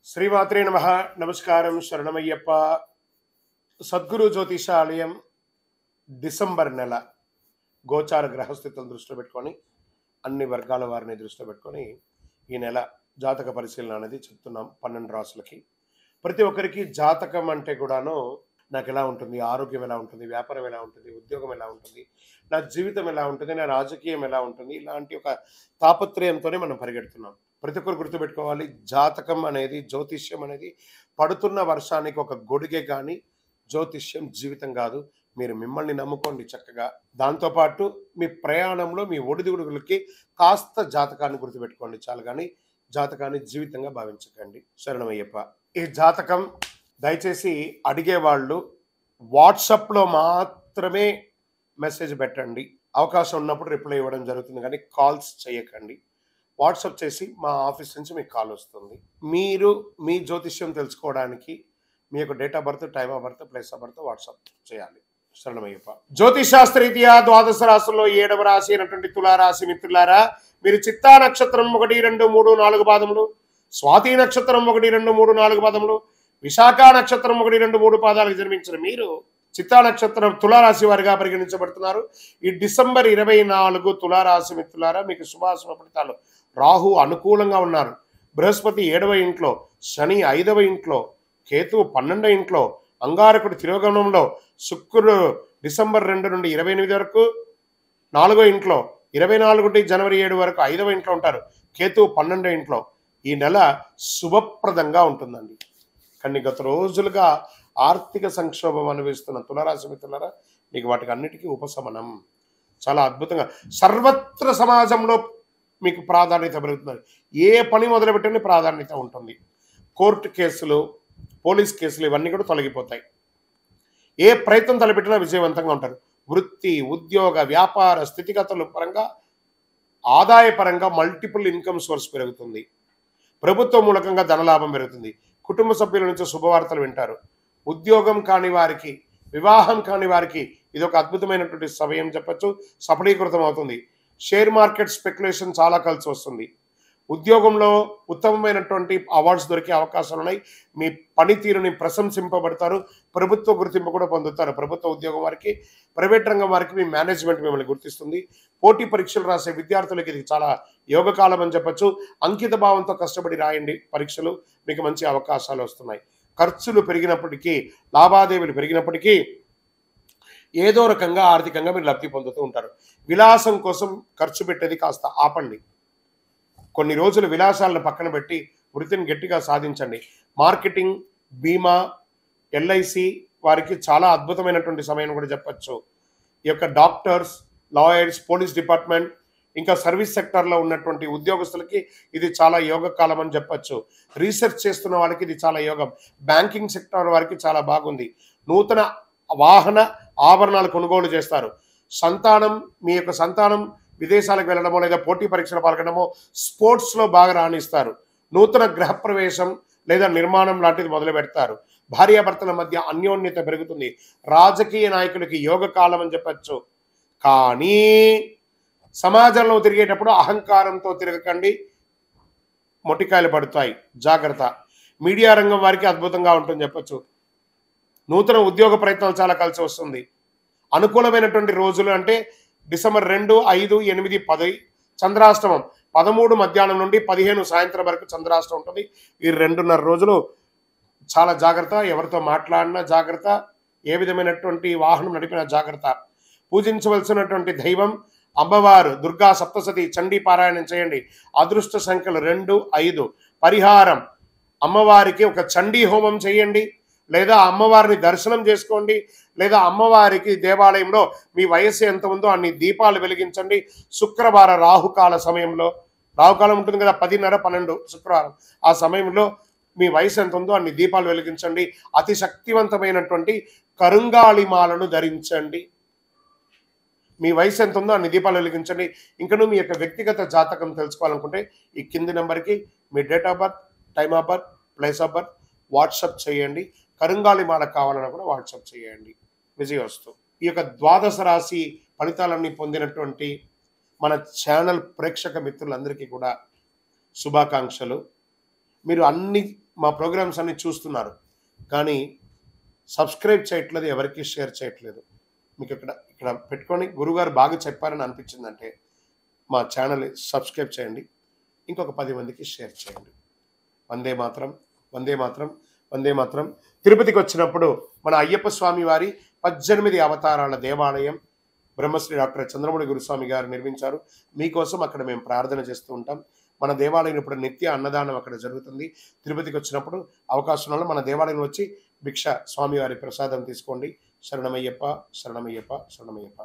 శ్రీమాత్రే నమ. నమస్కారం. శరణమయ్యప్ప. సద్గురు జ్యోతిష ఆలయం డిసెంబర్ నెల గోచార గ్రహస్థితులను దృష్టిలో పెట్టుకొని అన్ని వర్గాల వారిని దృష్టిలో పెట్టుకొని ఈ నెల జాతక పరిశీలన అనేది చెప్తున్నాం 12 రాసులకి. ప్రతి ఒక్కరికి జాతకం అంటే కూడాను నాకు ఎలా ఉంటుంది, ఆరోగ్యం ఎలా ఉంటుంది, వ్యాపారం ఎలా ఉంటుంది, ఉద్యోగం ఎలా ఉంటుంది, నా జీవితం ఎలా ఉంటుంది, నా రాజకీయం ఎలా ఉంటుంది, ఇలాంటి ఒక తాపత్రయంతోనే మనం పరిగెడుతున్నాం. ప్రతి ఒక్కరు గుర్తుపెట్టుకోవాలి, జాతకం అనేది, జ్యోతిష్యం అనేది పడుతున్న వర్షానికి ఒక గొడుగే కానీ జ్యోతిష్యం జీవితం కాదు. మీరు మిమ్మల్ని నమ్ముకోండి చక్కగా. దాంతోపాటు మీ ప్రయాణంలో మీ ఒడిదుడుగులకి కాస్త జాతకాన్ని గుర్తుపెట్టుకోండి చాలు, కానీ జాతకాన్ని జీవితంగా భావించకండి. శరణమయ్యప్ప. ఈ జాతకం దయచేసి అడిగేవాళ్ళు వాట్సాప్లో మాత్రమే మెసేజ్ పెట్టండి. అవకాశం ఉన్నప్పుడు రిప్లై ఇవ్వడం జరుగుతుంది, కానీ కాల్స్ చేయకండి. వాట్సాప్ చేసి మా ఆఫీస్ నుంచి మీకు కాల్ వస్తుంది. మీరు మీ జ్యోతిష్యం తెలుసుకోవడానికి మీ యొక్క date of birth, time of birth, place of birth WhatsApp చేయాలి. శరణమయ్యప్ప. జ్యోతిషాస్త్రరీత్యా 12 రాశుల్లో 7వ రాశి అయినటువంటి తులారాశి మిత్రులారా, మీరు చిత్తా నక్షత్రం 1, 2, 3, 4 పాదములు, స్వాతి నక్షత్రం 1, 2, 3, 4 పాదములు, విశాఖ నక్షత్రం 1, 2, 3 పాదాలకు జన్మించిన మీరు చిత్తా నక్షత్రం తులారాశి వారిగా పరిగణించబడుతున్నారు. ఈ డిసెంబర్ 24 తులారాశి మిత్రులారా, మీకు శుభాశుభ ఫలితాలు. రాహు అనుకూలంగా ఉన్నారు, బృహస్పతి 7వ ఇంట్లో, శని 5వ ఇంట్లో, కేతువు 12వ ఇంట్లో, అంగారకుడు తిరోగమనంలో, శుక్రుడు డిసెంబర్ 2 నుండి 28 వరకు 4వ ఇంట్లో, 24 నుండి జనవరి 7 వరకు 5వ ఇంట్లో ఉంటారు. కేతువు 12వ ఇంట్లో. ఈ నెల శుభప్రదంగా ఉంటుందండి. కానీ గత రోజులుగా ఆర్థిక సంక్షోభం అనుభవిస్తున్న తులారాశి మిత్రులారా, మీకు వాటికి అన్నిటికీ ఉపశమనం చాలా అద్భుతంగా. సర్వత్ర సమాజంలో మీకు ప్రాధాన్యత పెరుగుతుంది. ఏ పని మొదలుపెట్టిన ప్రాధాన్యత ఉంటుంది. కోర్టు కేసులు, పోలీస్ కేసులు ఇవన్నీ కూడా తొలగిపోతాయి. ఏ ప్రయత్నం తలపెట్టినా విజయవంతంగా ఉంటారు. వృత్తి, ఉద్యోగ, వ్యాపార స్థితిగతుల పరంగా, ఆదాయపరంగా మల్టిపుల్ ఇన్కమ్ సోర్స్ పెరుగుతుంది. ప్రభుత్వ మూలకంగా ధనలాభం పెరుగుతుంది. కుటుంబ సభ్యుల నుంచి శుభవార్తలు వింటారు. ఉద్యోగం కాని వారికి, వివాహం కాని వారికి ఇది ఒక అద్భుతమైనటువంటి సమయం చెప్పచ్చు. సఫలీకృతం అవుతుంది. షేర్ మార్కెట్ స్పెక్యులేషన్ చాలా కలిసి వస్తుంది. ఉద్యోగంలో ఉత్తమమైనటువంటి అవార్డ్స్ దొరికే అవకాశాలు ఉన్నాయి. మీ పనితీరుని ప్రశంసింపబడతారు. ప్రభుత్వ గుర్తింపు కూడా పొందుతారు. ప్రభుత్వ ఉద్యోగం వారికి, ప్రైవేట్ రంగం వారికి మీ మేనేజ్మెంట్ మిమ్మల్ని గుర్తిస్తుంది. పోటీ పరీక్షలు రాసే విద్యార్థులకి ఇది చాలా యోగకాలం అని చెప్పచ్చు. అంకిత భావంతో కష్టపడి రాయండి పరీక్షలు, మీకు మంచి అవకాశాలు వస్తున్నాయి. ఖర్చులు పెరిగినప్పటికీ, లావాదేవీలు పెరిగినప్పటికీ ఏదో రకంగా ఆర్థికంగా మీరు లబ్ధి పొందుతూ ఉంటారు. విలాసం కోసం ఖర్చు పెట్టేది కాస్త ఆపండి. కొన్ని రోజులు విలాసాలను పక్కన పెట్టి వృత్తిని గట్టిగా సాధించండి. మార్కెటింగ్, బీమా, ఎల్ఐసి వారికి చాలా అద్భుతమైనటువంటి సమయం కూడా చెప్పచ్చు. ఈ యొక్క డాక్టర్స్, లాయర్స్, పోలీస్ డిపార్ట్మెంట్, ఇంకా సర్వీస్ సెక్టార్లో ఉన్నటువంటి ఉద్యోగస్తులకి ఇది చాలా యోగ కాలం అని చెప్పచ్చు. రీసెర్చ్ చేస్తున్న వాళ్ళకి ఇది చాలా యోగం. బ్యాంకింగ్ సెక్టార్ వారికి చాలా బాగుంది. నూతన వాహన ఆభరణాలు కొనుగోలు చేస్తారు. సంతానం, మీ యొక్క సంతానం విదేశాలకు వెళ్ళడమో లేదా పోటీ పరీక్షలు పాల్గొనడమో, స్పోర్ట్స్లో బాగా రాణిస్తారు. నూతన గృహప్రవేశం లేదా నిర్మాణం లాంటిది మొదలు పెడతారు. భార్యాభర్తల మధ్య అన్యోన్యత పెరుగుతుంది. రాజకీయ నాయకులకి యోగ కాలం అని చెప్పచ్చు. కానీ సమాజంలో తిరిగేటప్పుడు అహంకారంతో తిరగకండి, మొటికాయలు పడతాయి, జాగ్రత్త. మీడియా రంగం వారికి అద్భుతంగా ఉంటుంది చెప్పచ్చు. నూతన ఉద్యోగ ప్రయత్నాలు చాలా కలిసి వస్తుంది. అనుకూలమైనటువంటి రోజులు అంటే డిసెంబర్ 2, 5, 8, 10 చంద్రాష్టమం. 13 మధ్యాహ్నం నుండి 15 సాయంత్రం వరకు చంద్రాష్టమం ఉంటుంది. ఈ 2.5 రోజులు చాలా జాగ్రత్త. ఎవరితో మాట్లాడినా జాగ్రత్త, ఏ విధమైనటువంటి వాహనం నడిపినా జాగ్రత్త. పూజించవలసినటువంటి దైవం అమ్మవారు దుర్గా సప్తసతి, చండీ పారాయణం చేయండి. అదృష్ట సంఖ్యలు 2, 5. పరిహారం, అమ్మవారికి ఒక చండీ హోమం చేయండి, లేదా అమ్మవారిని దర్శనం చేసుకోండి, లేదా అమ్మవారికి దేవాలయంలో మీ వయస్సు ఎంత ఉందో అన్ని దీపాలు వెలిగించండి. శుక్రవార రాహుకాల సమయంలో, రాహుకాలం ఉంటుంది కదా 10:30, 12 శుక్రవారం, ఆ సమయంలో మీ వయసు ఎంత ఉందో అన్ని దీపాలు వెలిగించండి. అతి శక్తివంతమైనటువంటి కరుంగాళిమాలను ధరించండి. మీ వయసు ఎంత ఉందో అన్ని దీపాలు వెలిగించండి. ఇంకను మీ యొక్క వ్యక్తిగత జాతకం తెలుసుకోవాలనుకుంటే ఈ కింది నెంబర్కి మీ date of birth, time of birth, place of birth WhatsApp చేయండి. కరుంగాళిమాల కావాలన్నా కూడా వాట్సాప్ చేయండి. విజయవస్తు. ఈ యొక్క 12 రాశి ఫలితాలన్నీ పొందినటువంటి మన ఛానల్ ప్రేక్షక మిత్రులందరికీ కూడా శుభాకాంక్షలు. మీరు అన్ని మా ప్రోగ్రామ్స్ అన్ని చూస్తున్నారు, కానీ సబ్స్క్రైబ్ చేయట్లేదు, ఎవరికి షేర్ చేయట్లేదు. మీకు ఇక్కడ ఇక్కడ పెట్టుకొని గురుగారు బాగా చెప్పారని అనిపించిందంటే మా ఛానల్ని సబ్స్క్రైబ్ చేయండి, ఇంకొక 10 మందికి షేర్ చేయండి. వందే మాత్రం, వందే మాత్రం, వందే మాత్రం. తిరుపతికి వచ్చినప్పుడు మన అయ్యప్ప స్వామి వారి 18 అవతారాల దేవాలయం బ్రహ్మశ్రీ డాక్టర్ చంద్రమౌళి గురుస్వామి గారు నిర్మించారు. మీకోసం అక్కడ మేము ప్రార్థన చేస్తూ ఉంటాం. మన దేవాలయం ఇప్పుడు నిత్య అన్నదానం అక్కడ జరుగుతుంది. తిరుపతికి వచ్చినప్పుడు అవకాశం ఉన్న మన దేవాలయం వచ్చి భిక్ష స్వామివారి ప్రసాదం తీసుకోండి. శరణమయ్యప్ప, శరణమయ్యప్ప, శరణమయ్యప్ప.